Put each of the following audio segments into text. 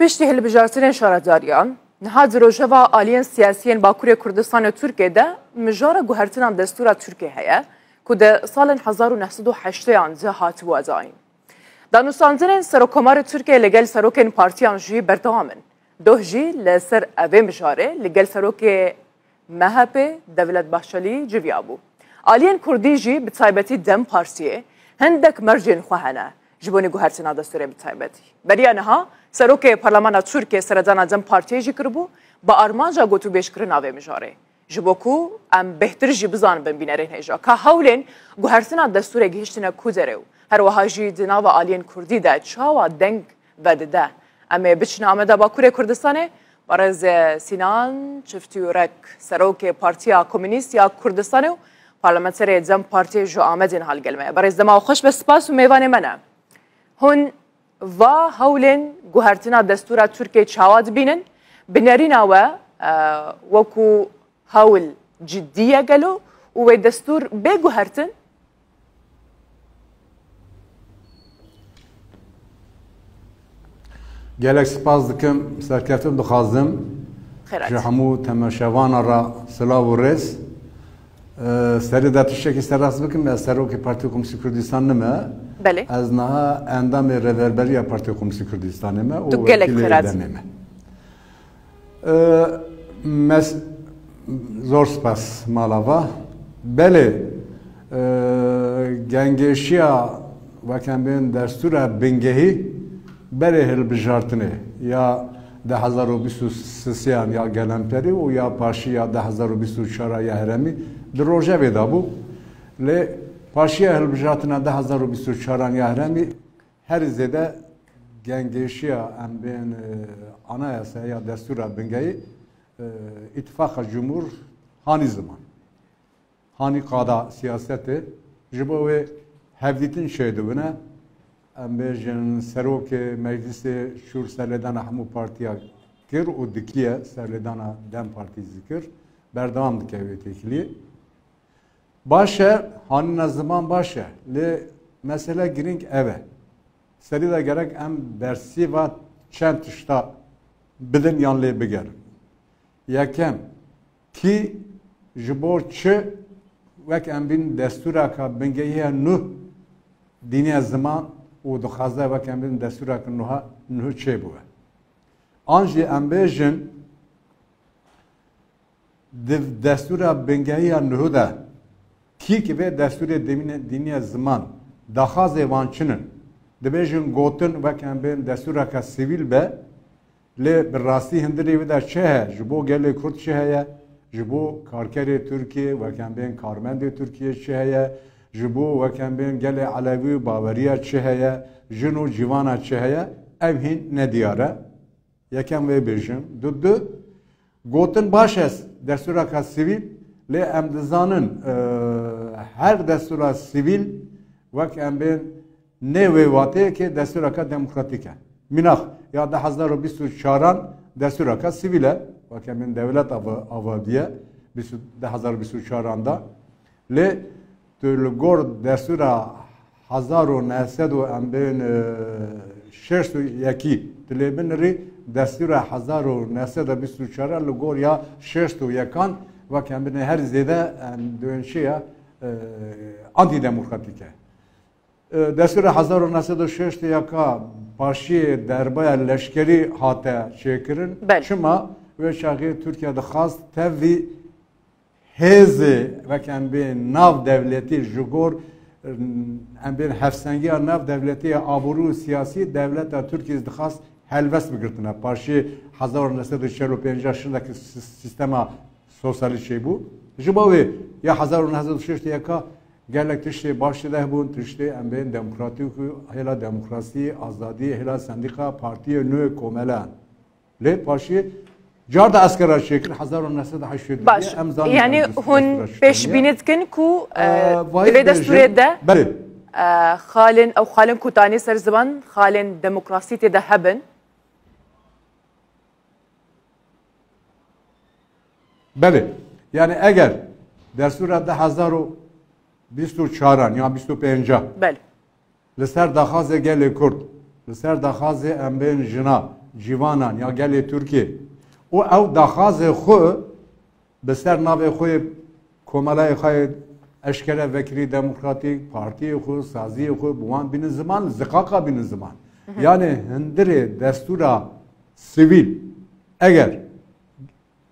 Piştî hilbijartinên şaredariyan, niha rojeva aliyên siyasiyên Bakurê Kurdistanê Tirkiyeyê mijara guhertinan destûra Tirkiye heye ku di salên 1980 de hatibû edayîn. Danûstandinên Serokkomarê Tirkiye li gel serokên partiyan jî berdewam in. Doh jî li ser evê mijarê li gel serokê MHP Devlet Bahçelî civiya bû. Aliyên Kurdî jî bi taybetî Dem Partiyê hindek mercên xwe hene ji bonê guhertina destûrê bi taybetî. Beriya niha Serokê Parlemana Tirkiye seredana Dem Partiyê jî kiribû bi armanca gotûbêjkirina vê mijarê. Ji bo ku em bêhtir jî bizanibin bînerên hêja ka hewlên guhertina destûrê gihîştine ku derê û her wiha jî di nava aliyên Kurdî de çawa deng vedide. Em ê biçine Ameda Bakurê Kurdistanê barez Sinan Çiftiyûrek Serokê Partiya Komünîst ya Kurdistanê û Parlamenterê Dem Partiyê ji Amedên halgelme. Barez dema xweş be spas û mêvanê me ne. Hûn va hewlên guhertina destûra Tirkiye çawa dibînin bi nerîna we wekû hewl ciddî ye gelo û wê destûr bê guhertin gelek spas dikim serkeftim dixwazim ji hemû temaşevana ra silav û rêz serê de tiştekî serrast bikim ez Serokê Partiya Komûnîsta Kurdistanê me ez niha endamê Rêverberiya Partiya Komûnîsta Kurdistanê me û wekîlê Demê me zor spas malava belê gengêşiya wekem bên destûra bingehî berê hilbijartinê ya 2023 ya gelemperî û ya paşiya 2024 ya heremî di rojevê de bû lê paşiya hilbijartina 2024 ya heremî her zêde gengêşiya em bên anayasa ya destûra bingehî îtifaqa Cumhur hanî ziman hanî qada siyasetê ji bo wê hevdîtin şey dibine em bêjin Serokê Meclisê şûr serlêdana hemû partiya kir û dikiye serlêdana Dem Partî zikir berdewam dike wê têkiliyê baş e hanîna ziman baş e lê mesele girîng ev e serî de gerek em bersîva çend tişta bidin yan lê bigerin yekem kî ji bo çi wek em bîn destûreka bingehîya nû dîniya ziman û dixwaze wekem bîn destûreka nû çê bûye an jî em bêjin di destûra bingehîya nû de kî ki vê destûrê dîniya ziman daxwazê wan çinin dibêjin gotin wekem bîn destûreka sivîl be lê bi rastî hindirê wê de çi heye ji bo gelê Kurd çi heye ji bo karkerê Tirkiye wekem bên karmendê Tirkiye çi heye ji bo wekem bên gelê Elewî û Baweriya çi heye jin û cîvana çi heye ev hîn nediyar e yekem wê bêjim du gotin baş e destûreka sivîl lê em dizanin her destûra sivîl wek em bên nê wê wateyekê destûreka demokratîk e mînax ya 2024 destûreka sivîl e wekem bên devlet avadiye 2024 da lê tu li gor destûra 1900 em bên 61 dilê binirî destûra 1924 li gor ya 61 wekem bin her zêde em döşeya antidemokratîk e destûra 1961 paşiyê derbaya leşkerî hate çêkirin çima wê şaxê Tirkiye dixwast tevî hêzê wekem bên nav devletî ji gor em bên hevsengiya nav devletî ya aborû û siyasî devleta Tirkiye dixwast helbest bigirtine paşê 1945 şindekî sistema sosyalîst şey bû ji bo wê ya 1961 gelek tiştê başê de hebûn tiştê em bên demokratîk û hêla demokrasî azadî hêla sendîqa partiyê nû komelan lê paşê car da eskera çêkir 1980 baş yani hûn pêşbînî dikin ku divê destûrê de xalên ew xalên kotanî ser ziman xalên demokrasî tê de hebin belê yani eger destûra 2024 ya 25 belê li ser daxwazê gelê Kurd li ser daxwazê em bên jina civanan ya gelê Türkiye û ew daxwazê xwe bi ser navê xwe komelayê xwe eşkere vekilî demokratîk partiyê xwe saziyê xwe bi wan bînin ziman ziqaqa bînin ziman yani hindirê destûra sivîl eger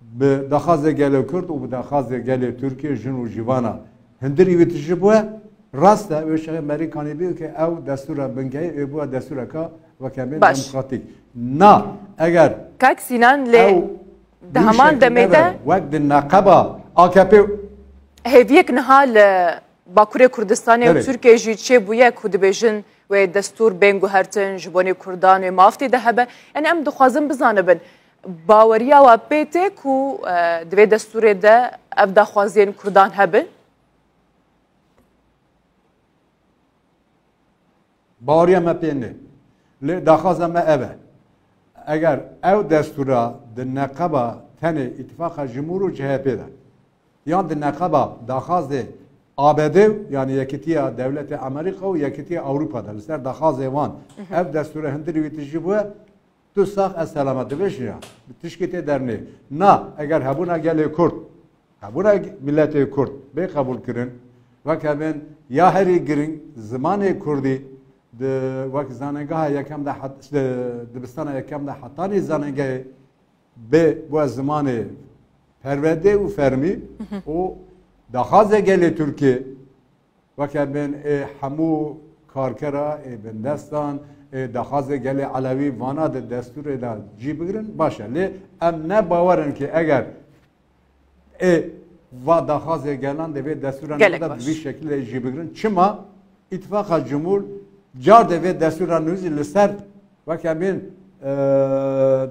bi daxwazê gelê Kurd û bi daxwazê gelê Türkiye jin û civana hindirî wî tije bûye rast e wê şexe Merîkanê bî ke ew destûra bingehê ê bûye destûreka wekemên demokratîk na eger Kak Sinan lê di heman demê de wek di neqeba AKP hêviyek niha li Bakurê Kurdistanê û Tirkiye jî çêbûye ku dibêjin wê destûr bên guhertin ji bonê Kurdan wê maftê de hebe yani em dixwazin bizanibin baweriya we pê tê ku di vê destûrê de ev daxwaziyên Kurdan hebin baweriya me pê ne lê daxwaza me ev e eger ew destûra di neqeba tenê îtîfaqa Cumhur û CHP de yan di neqeba daxwazê ABD yani Yekîtiya Devletê Amerîka û Yekîtiya Ewropa'da li ser daxwazê wan ev destûra hindirî wî tije bûye tu sax ez selamet dibêjin ya tişkî tê dernê na eger hebûna gelê Kurd hebûna milletê Kurd bê qebûl kirin wekebin ya herî giring zimanê Kurdî di wek zanengeha yekem de dibistana yekem de hetanî zanengehê bê bu zimanê perwerdê û fermî û daxwazê gelê Tirkiye wekebin hemû karkera bindestan daxwazê gelê Elewî vana di destûrê de cî bigirin baş e lê em ne bawerin ki eger va daxwazê gelan divê destûra da vî şekilde jî bigirin çima îtîfaqa Cumhur car divê destûra nûzî li ser wekebin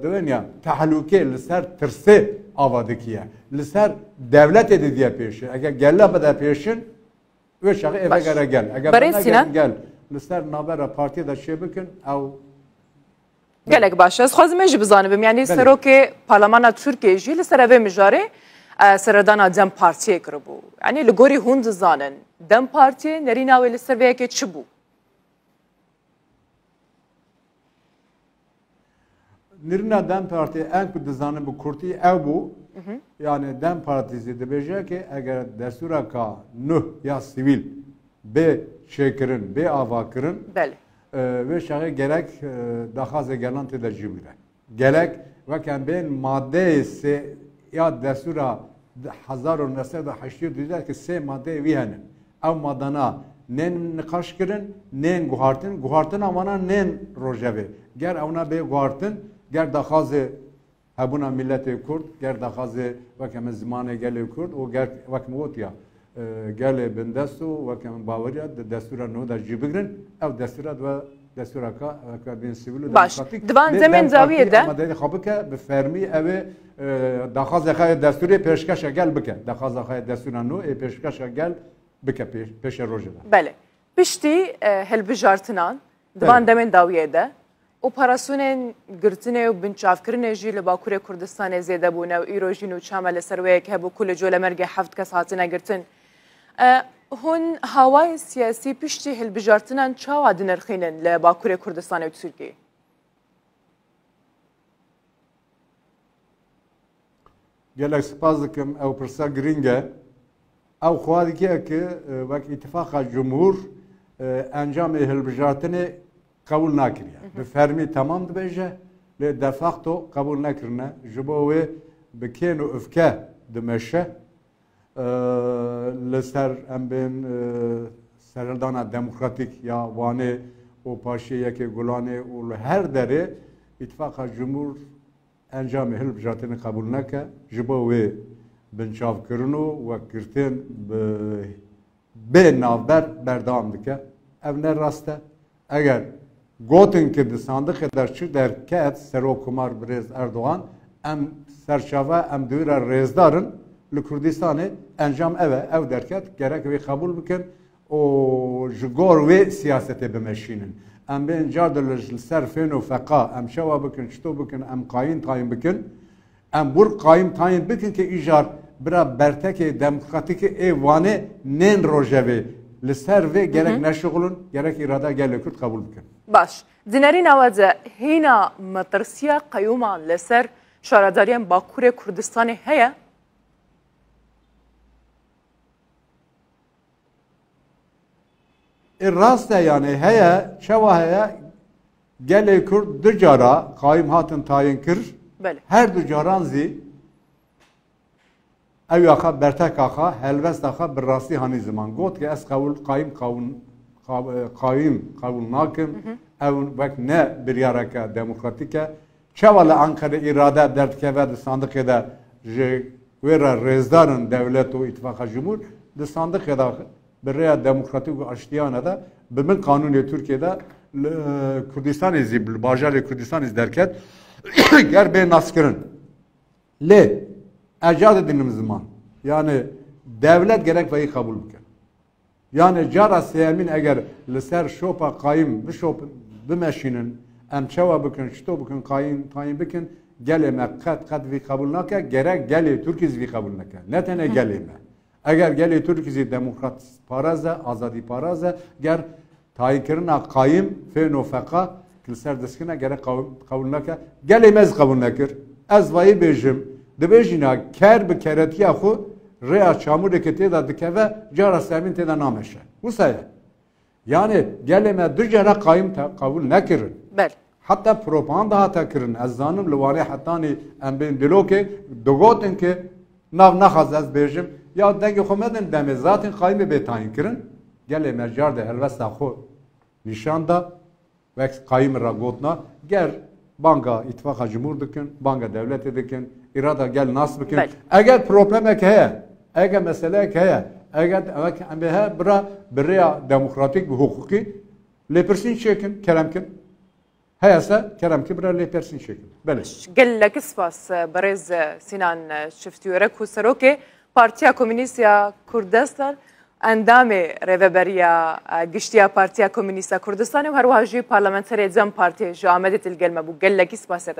divên ya tehlûkê li ser tirsê ava dikiye li ser devletê didiye pêşin eger gella bide pêşin wê şexê eve gere gel eger gel li ser navbera partiye de şê bikin ew gelek baş ez xwazim ê jî bizanibim yani serokê Parlemana Tirkiye jî li ser evê mijarê seredana Dem Partiyê kiribû yani li gorî hûn dizanin Dem Partiye nerîna wê li ser vê yekê çi bû nirina Dem Partiye en ku dizanin bi Kurtî ew bû yani Dem Partîsê dibêje ki eger destûra ka nuh ya sivîl bê çêkirin bê avakirin wê şexê gerek daxwazê gelan tê de jî bigire gerek wekem bên maddeyê sê ya destûra 1982 ki sê maddeyê wî henin ew madana nên nîqaş kirin nên guhartina wana nên rojevê ger ewna bê guhartin ger daxwazê hebûna milletê Kurd ger daxwazê wekem zimanê gelê Kurd û ger wekem gotiya gelê bindest û wekem baweriya di destûra nû de jî bigirin ew destûra dibe destûra ka bin sivîl û demokratîk divan zemên zawiyê de amadeyê xwe bike bi fermî ew ê daxwazê xwe destûrê pêşkeşa gel bike daxwaza xwe destûra nû ê pêşkeşa gel bike pêşê rojê de belê piştî hilbijartinan divan demên dawiyê de operasyonên girtinê û binçavkirinê jî li Bakurê Kurdistanê zêde bûne û îro jî nûçame li ser wê yek hebû ku li Colemergê heft kes hatine girtin hûn hawayê siyasî piştî hilbijartinan çawa dinirxînin li Bakurê Kurdistanê û Tirkiyeyê gelek spas dikim ew pirsa girîng e ew xwe dike ki wek îtîfaqa Cumhur encamê hilbijartinê qebûl nakiriye bi fermî temam dibêje lê de facto qebûl nekirine ji bo wê bi kên û öfke dimeşe li ser em bên serhildana demokratîk ya wanê û paşiyê yekê Gulanê û li her derê îtîfaqa Cumhur encamê hilbijartinê qebûl neke ji bo wê binçavkirin û wekgirtin bê navber berdewam dike ev ne rast e eger gotin ki di sandıqê derçi derket Serokkomar Birêz Erdogan em serçave em diwîre rêzdarin li Kurdistanê encam ev e ev derket gerek wê qebûl bikin û ji gor wê siyasetê bimeşînin em bên car li ser fên û feqa em şewa bikin çito bikin em qayîn tayîn bikin em bur qayîn tayîn bikin ki îjar bira bertekê demokratîkê ê wanê nên rojevê لسر و gerek نشغلون gerek irade gel Kürt kabul bükün. باش دینەری ناوەجە هێنا مەترسیە قەیومان لەسەر شارەداریان باکوورێ کوردستانی هەیە؟ Rast yani heye çeva heye gelê Kürt du cara qaim hatin tayin kir her du caran zî ew yaxa bertek axa helbest axa bir rastî hanî ziman got ki ez qaim qawul nakim ew vek ne biryareke demokratîk e çeva li Ankara irade derdkeve di sandıkê de ji wêra rêzdarên devlet û îttifaqa cumhur di sandıkê de برای دموکراتیک و اشتیانه ده به من قانون ترکیه ده کردستان زیب باجار کردستان از درکت گر به ناسکرین لی اجاد دینم زمان yani devlet gerek veyi kabul bükün. Yani cara seyamin eğer liser şopa kayım bir şop bir meşinin em çeva bükün şito bükün kayım tayin bükün geleme kat vi kabul nake gerek geli Türkiz vi kabul nake. Ne tane geleme. Eğer geli Türkiye demokrat paraze, azadi paraze, ger tayinkirina kayım feno feka kilser deskine gerek kabul nake, gelemez kabul nekir. Ez vayı bejim, dibejina ker bi keretiya xu rea çamureke teda dikeve cara semin teda nameşe. Bu sayı. Yani geleme du cara kayım kabul nekirin. Bel. Hatta propaganda hata kirin. Ez zanım levane hatani em ben diloke dogotin ki nav naxaz ez bejim. Ya denge xomedin deme zaten kayme betayin kirin. Gele mercar de helvesta xo nişanda ve kayım ra gotna ger banka ittifaka cumhur dikin, banka devlet dikin, irada gel nas bikin. Eğer problemek heye, eğer meselek heye, eğer he bira birya demokratik ve hukuki lepersin çekin, keremkin. هيا كلام كبرى اللي بيرسين شكل بلش قال لك سباس برز سنان شفتيورك وسروكي بارتيا كومونيستيا كردستان اندامي ريفبريا قشتيا بارتيا كومونيستيا كردستان وهروها جي بارلمانتري زم بارتي جو عمدت القلمه بو قال لك سباس